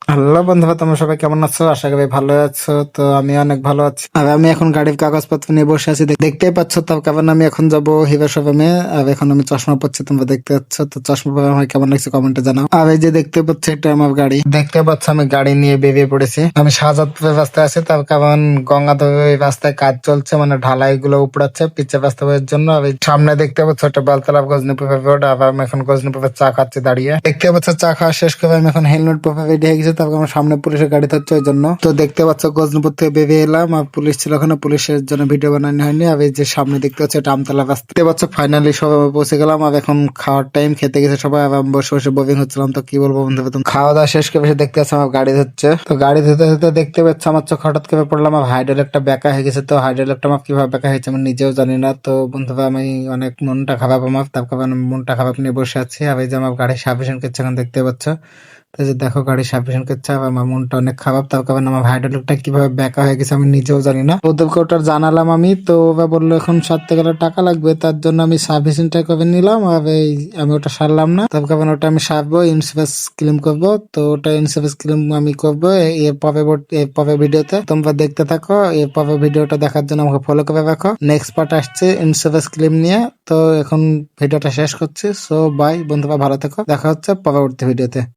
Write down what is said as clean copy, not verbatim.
Hello বন্ধুরা, তোমরা সবাই কেমন আছো? আশা করি ভালো আছো। তো আমি অনেক ভালো আছি। আর আমি এখন গাড়ির কাগজপত্র নিয়ে বসে আছি, দেখতেই পাচ্ছ। তার কারণ আমি এখন যাবো হিরো শোরুমে। আর এখন আমি চশমা পরছি, তোমরা দেখতে পাচ্ছ। তো চশমা পরে আমার কেমন লাগছে কমেন্টে জানাও। আর এই যে দেখতে পাচ্ছ, এটা আমার গাড়ি। দেখতে পাচ্ছ আমি গাড়ি নিয়ে বেরিয়ে পড়েছি। আমি শাহজাদপুরের রাস্তায় আছি, তার কারণ গঙ্গাধরের রাস্তায় কাজ চলছে, মানে ঢালাই গুলো উপড়াচ্ছে পিচের রাস্তার জন্য। আর এই সামনে দেখতে পাচ্ছ একটা বেলতলা গজনীপুর রোড। আবার আমি এখন গজনীপুরের চা খাচ্ছি দাঁড়িয়ে। দেখতে পাচ্ছ চা খাওয়া শেষ করে আমি এখন হেলমেট পরে রেডি হয়ে গেছি। তারপর আমার সামনে পুলিশের গাড়ি থাকছে, ওই জন্য। তো দেখতে পাচ্ছ গজনীপুর থেকে বেরিয়ে এলাম, আর পুলিশ ছিল ওখানে, পুলিশের জন্য ভিডিও বানানো হয়নি। আর এই যে সামনে দেখতে পাচ্ছ এটা আমতলা রাস্তা। দেখতে পাচ্ছ ফাইনালি সবাই পৌঁছে গেলাম। আর এখন খাওয়ার টাইম, খেতে গেছে সবাই। আবার আমি বসে বসে বোরিং হচ্ছিলাম। তো কি বলবো বন্ধু, তুমি খাওয়া দাওয়া শেষ করে এসে দেখতে পাচ্ছ আমার গাড়ি ধরছে। তো গাড়ি ধরতে ধরতে দেখতে পাচ্ছ আমার চোখ হঠাৎ করে পড়লাম, আমার হাইড্রোলিকটা বেঁকা হয়ে গেছে। তো হাইড্রোলিকটা আমার কিভাবে বেঁকা হয়েছে আমি নিজেও জানি না। তো বন্ধুরা আমি অনেক মনটা খারাপ আমার, তার কারণ মনটা খারাপ নিয়ে বসে আছি। আর এই যে আমার গাড়ি সার্ভিসিং করছে, এখন দেখতে পাচ্ছ। তো যে দেখো গাড়ি সার্ভিসিং করছে, আর আমার মনটা অনেক খারাপ। তার কারণ আমার হাইড্রোলিকটা কিভাবে বেঁকা হয়ে গেছে আমি নিজেও জানি না। ওদেরকে ওটা জানালাম আমি, তো ওরা বললো এখন 7 থেকে টাকা লাগবে, তার জন্য আমি সার্ভিসিংটা করে নিলাম। আর এই আমি ওটা সারলাম না, তার কারণ ওটা আমি সারবো, ইন্স্যুরেন্স ক্লেম করবো। তো ওটা ইন্স্যুরেন্স ক্লেম আমি করবো এর পরে ভিডিওতে। তোমরা দেখতে থাকো, এর পরে ভিডিওটা দেখার জন্য আমাকে ফলো করে রাখো। নেক্সট পার্ট আসছে ইন্স্যুরেন্স ক্লেম নিয়ে। তো এখন ভিডিওটা শেষ করছি। সো বাই বন্ধুরা, ভালো থেকো, দেখা হচ্ছে পরবর্তী ভিডিওতে।